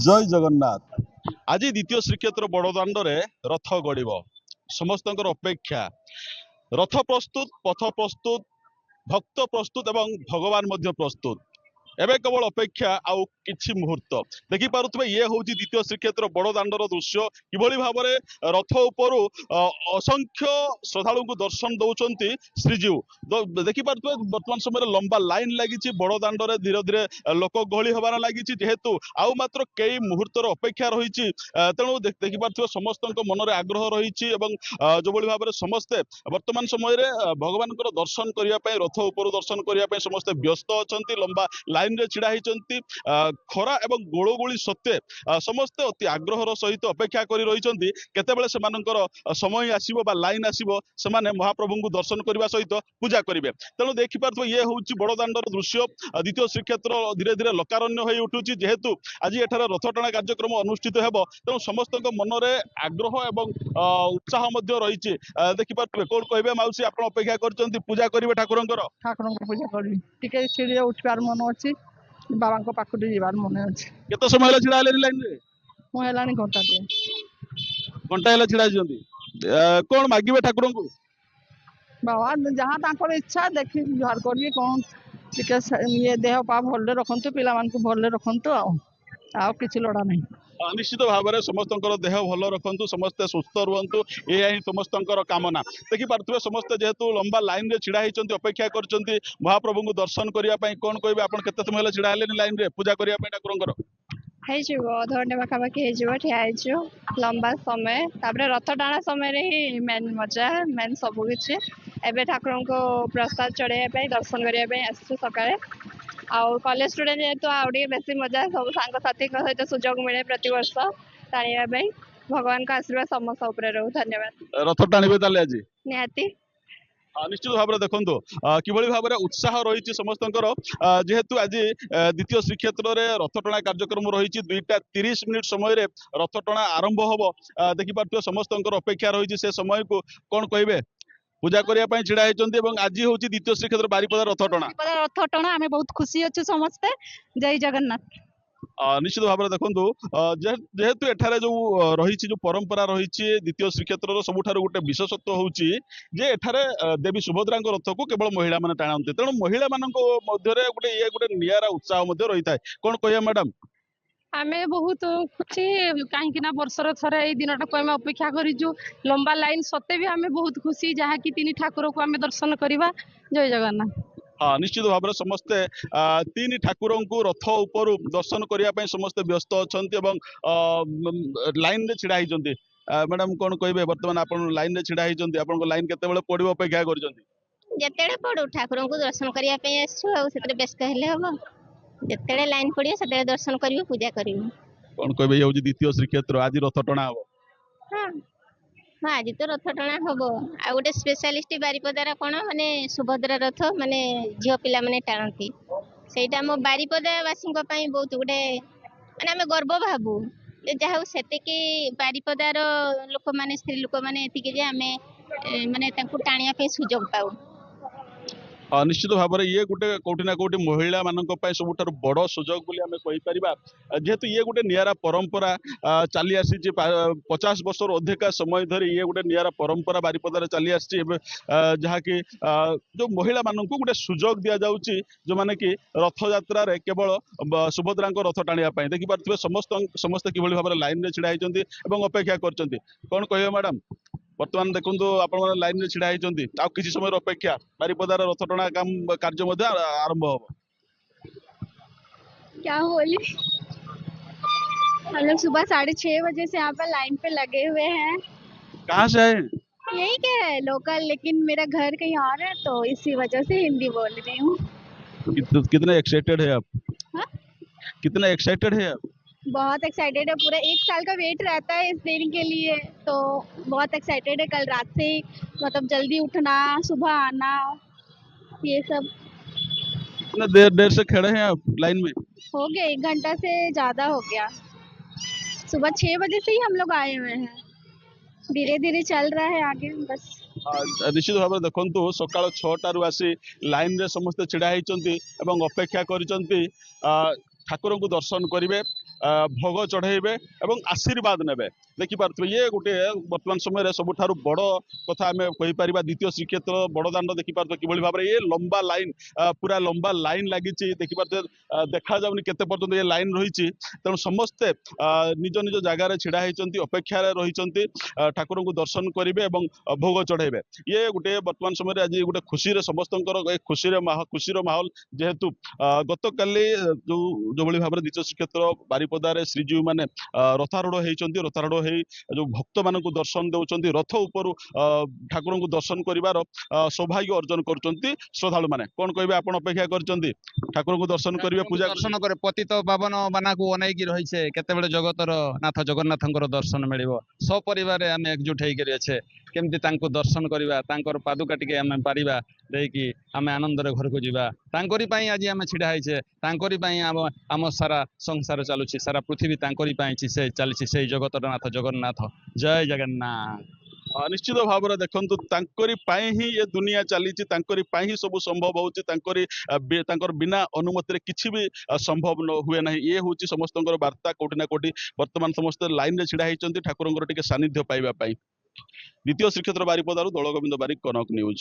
जय जगन्नाथ। आज द्वितीय श्रीक्षेत्र बड़दाण्डे रथ गड़ब समस्त अपेक्षा रथ प्रस्तुत पथ प्रस्तुत भक्त प्रस्तुत एवं भगवान प्रस्तुत एवं केवल अपेक्षा आउ किछि मुहूर्त देखि पारुथबे ये होउछि द्वितीय श्रीक्षेत्र बड़दाण्डर दृश्य किभଳି भाबरे रथ उपरु असंख्य श्रद्धालु को दर्शन दौरान श्रीजीव देखि पारुथबे वर्तमान समय लंबा लाइन लगी बड़दाण्डरे धीरे धीरे लोक गहली होबार लगी जेहेतु आउ मात्र कई मुहूर्तर अपेक्षा रही तेणु देखि पारुथबे समस्त मन में आग्रह रही जो भाव में समस्ते वर्तमान समय भगवान दर्शन करने रथ उपर दर्शन करने समस्ते व्यस्त अच्छा लंबा लाइन रे छिड़ा होती खरा एवं गोलगोली सत्वे समस्ते अति आग्रहर सहित अपेक्षा कर रही केतेबेले सेमानंकर समय आसीबो बा लाइन आसीबो सेमाने महाप्रभु को दर्शन करने सहित पूजा करेंगे तेणु देखिपार ये हूँ बड़दाण्डर दृश्य द्वितीय श्रीक्षेत्र धीरे धीरे लोकारण्य हो उठुची जेहेतु आज एठार रथटଣା कार्यक्रम अनुष्ठित हेबो तेणु समस्त मन में आग्रह एवं उत्साह रही देखिपारे कौन कहे माउसी आप अपेक्षा कर पूजा करेंगे ठाकुर पूजा करी सीढ़ी उठवार मन अच्छी बाबा को पाखु जीवार मन अच्छे केते समय छिड़ा लाइन रे मुझे घंटा छिड़ा कौन मागिबे ठाकुर को बाबा जहाँ तांकर इच्छा देखी जुहार करी कौन ये देह पा भल रखु पिला भल रखु आ किसी लड़ा नहीं निश्चित भाव में समस्त देह भल रखु समस्ते सुस्थ रुहतु यह ही समस्त कामना देखिपे समस्ते जेहेतु लंबा लाइन रे छिड़ा होती अपेक्षा कर महाप्रभु को दर्शन करने कौन कहे आप केते समय छिड़ा लाइन रे पूजा करने ठाकुर अधघंटे पाखापाखि ठिया लंबा समय तापर रथ टाणा समय ही मेन मजा मेन सबकि एवं ठाकुर को प्रसाद चढ़ाई दर्शन करने आसु सका आउ कॉलेज स्टूडेंट जेहेतु आउे बेसी मजा सब सांगसाथी सहित सुजोग मिले प्रति वर्ष टाणिया भगवान का आशीर्वाद समस्त उपरे रहू धन्यवाद रथ टाणिबे ताले आज निहाती निश्चित भाव में देखो किभଳି भाव में उत्साह रही समस्त जेहेतु आज द्वितीय श्रीक्षेत्र में रथटଣା कार्यक्रम रही 2:30 समय रथटଣା आरंभ हम देखिपे समस्त अपेक्षा रही से समय को कौन कहे पूजा करने छिड़ा होती आज हूँ द्वितीय श्रीक्षेत्र बारिपदा रथटଣା आम बहुत खुशी अच्छे समस्ते जय जगन्नाथ निश्चित भाव में देखो जेहेतु एठारे जो रही जो परंपरा रही द्वितीय श्रीक्षेत्र सबुठार गोटे विशेषत्व हूँ जे एठारे देवी सुभद्रा रथ को केवल महिला मैंने टाणती तेणु महिला मान गोटे ये गोटे निरा उत्साह रही है कौन कह मैडम आमे बहुत खुशी कहीं वर्षर थरे ये दिन टाक आम अपेक्षा करूँ लंबा लाइन सत्ते भी आमे बहुत खुशी जहाँ कि तीन ठाकुर को आमे दर्शन करवा जय जगन्नाथ हाँ निश्चित भाव में समस्ते तीन ठाकुर को रथ उपर दर्शन करने समस्ते व्यस्त अच्छा लाइन रे छिड़ा होती मैडम कौन कहे बर्तमान आप लाइन रे छिड़ा होती आप लाइन केते पड़ो अपेक्षा जिते पड़ू ठाकुर को दर्शन करने आसु व्यस्त हेले हम जिते लाइन पड़े से दर्शन कर पूजा कर कौन कहे ये द्वितीय श्रीक्षेत्र आज रथटଣା हम हाँ हाँ आज तो रथटଣା हम आ गोटे स्पेशलिस्ट बारिपदार कौन माने सुभद्रा रथ माने झील पिला माने टाणती सेटा आम बारिपदावासी बहुत गोटे माने आम गर्व भावु जहाँ से बारिपदार लोक मैंने स्त्री लोक मैंने आम माने टाणिया सुजोग पाऊ निश्चित भाव में ये गोटे कौटी ना कौटी महिला मानक सबुठ बड़ सुजोग बोली आमे कहि परिबा जेहेतु ये गोटे निरा परंपरा चली आसी 50 वर्ष अधिक समय धरी ये गोटे निरा परंपरा बारिपदार चली आसी जहाँ कि जो महिला मानक गोटे सुजोग दि जाउची जो माने कि रथ यात्रा रे केवल सुभद्रा रथ टाणिया देखि पारथिबे समस्त किभଳି भाव में लाइन रे छिड़ा होइचंती एवं अपेक्षा करचंती कौन कहियो मैडम वर्तमान देखो आप लाइन में छिड़ा होती किसी समय अपेक्षा बारिपदार रथटଣା काम कार्य आरंभ हम क्या बोली हम लोग सुबह 6:30 बजे से यहाँ पर लाइन पे लगे हुए हैं कहाँ से आए यही के है लोकल लेकिन मेरा घर कहीं और है तो इसी वजह से हिंदी बोल रही हूँ कितने एक्साइटेड है आप हा? कितने एक्साइटेड है आप बहुत एक्साइटेड है पूरा 1 साल का वेट रहता है इस दिन के लिए तो बहुत एक्साइटेड है कल रात से मतलब जल्दी उठना सुबह आना ये सब कितना देर से खड़े हैं आप लाइन में हो गया 1 घंटा से ज्यादा हो गया सुबह 6 बजे से ही हम लोग आए हुए हैं धीरे धीरे चल रहा है आगे बस निश्चित भाव में देखो सकाल 6टारू आसी लाइन रे समस्ते छिड़ा होती अपेक्षा कर ठाकुर को दर्शन करेंगे ଭୋଗ ଚଢ଼େଇବେ ଏବଂ ଆଶୀର୍ବାଦ ନେବେ। ଦେଖିପାରୁଥିବେ ଇଏ ଗୋଟେ ବର୍ତ୍ତମାନ ସମୟରେ ସବୁଠାରୁ ବଡ଼ କଥା ଆମେ କହିପାରିବା। ଦ୍ୱିତୀୟ ଶ୍ରୀକ୍ଷେତ୍ର ବଡ଼ଦାଣ୍ଡ ଦେଖିପାରୁଥିବେ କିଭଳି ଭାବରେ ଏ ଲମ୍ବା ଲାଇନ୍, ପୁରା ଲମ୍ବା ଲାଇନ୍ ଲାଗିଛି। ଦେଖିପାରୁଥିବେ ଦେଖାଯାଉନି କେତେ ପର୍ଯ୍ୟନ୍ତ ଏ ଲାଇନ୍ ରହିଛି। ତେଣୁ ସମସ୍ତେ ନିଜ ନିଜ ଜାଗାରେ ଛିଡ଼ା ହେଇଛନ୍ତି, ଅପେକ୍ଷାରେ ରହିଛନ୍ତି ଠାକୁରଙ୍କୁ ଦର୍ଶନ କରିବେ ଏବଂ ଭୋଗ ଚଢ଼େଇବେ। ଇଏ ଗୋଟେ ବର୍ତ୍ତମାନ ସମୟରେ ଆଜି ଗୋଟେ ଖୁସିରେ ସମସ୍ତଙ୍କର ଖୁସିର ମାହୋଲ। ଯେହେତୁ ଗତକାଲି ଯୋଉଭଳି ଭାବରେ ଦ୍ୱିତୀୟ ଶ୍ରୀକ୍ଷେତ୍ର ବାରିପଦାରେ ଶ୍ରୀଜୀଉ ମାନେ ରଥାରୂଢ଼ ହେଇଛନ୍ତି, ରଥାରୂଢ଼ ହେଇ ଯୋଉ ଭକ୍ତମାନଙ୍କୁ ଦର୍ଶନ ଦେଉଛନ୍ତି, ରଥ ଉପରୁ ଠାକୁରଙ୍କୁ ଦର୍ଶନ କରିବାର ସୌଭାଗ୍ୟ ଅର୍ଜନ କରୁଛନ୍ତି ଶ୍ରଦ୍ଧାଳୁ ମାନେ। କଣ କହିବେ, ଆପଣ ଅପେକ୍ଷା କରିଛନ୍ତି ଠାକୁରଙ୍କୁ ଦର୍ଶନ କରିବେ, ପୂଜା ଦର୍ଶନ করে ପତିତ ପାବନ ବାନାକୁ ଅନେଇକି ରହିଛେ କେତେବେଳେ ଜଗତର ନାଥ ଜଗନ୍ନାଥଙ୍କର ଦର୍ଶନ ମିଳିବ। ସପରିବାରରେ ଆମେ ଏକଜୁଟ ହେଇକରି ଅଛେ, କେମିତି ତାଙ୍କୁ ଦର୍ଶନ କରିବା, ତାଙ୍କର ପାଦୁକା ଟିକେ ଆମେ ପାରିବା ଦେଇକି ଆମେ ଆନନ୍ଦରେ ଘରକୁ ଯିବା। ତାଙ୍କରି ପାଇଁ ଆଜି ଆମେ ଛିଡ଼ା ହେଇଛେ, ତାଙ୍କରି ପାଇଁ ଆମ ସାରା ସଂସାର ଚାଲୁଛି, ସାରା ପୃଥିବୀ ତାଙ୍କରି ପାଇଁ ସେ ଚାଲିଛି, ସେଇ ଜଗତର ନାଥ ଜଗନ୍ନାଥ। ଜୟ ଜଗନ୍ନାଥ। ନିଶ୍ଚିତ ଭାବରେ ଦେଖନ୍ତୁ ତାଙ୍କରି ପାଇଁ ହିଁ ଏ ଦୁନିଆ ଚାଲିଛି, ତାଙ୍କରି ପାଇଁ ହିଁ ସବୁ ସମ୍ଭବ ହଉଛି। ତାଙ୍କର ବିନା ଅନୁମତିରେ କିଛି ବି ସମ୍ଭବ ହୁଏ ନାହିଁ। ଇଏ ହଉଛି ସମସ୍ତଙ୍କର ବାର୍ତ୍ତା କୋଉଠି ନା କୋଉଠି। ବର୍ତ୍ତମାନ ସମସ୍ତେ ଲାଇନରେ ଛିଡ଼ା ହେଇଛନ୍ତି ଠାକୁରଙ୍କର ଟିକେ ସାନ୍ନିଧ୍ୟ ପାଇବା ପାଇଁ। ଦ୍ୱିତୀୟ ଶ୍ରୀକ୍ଷେତ୍ର ବାରିପଦାରୁ ଦୋଳଗୋବିନ୍ଦ ବାରିକ, କନକ ନ୍ୟୁଜ।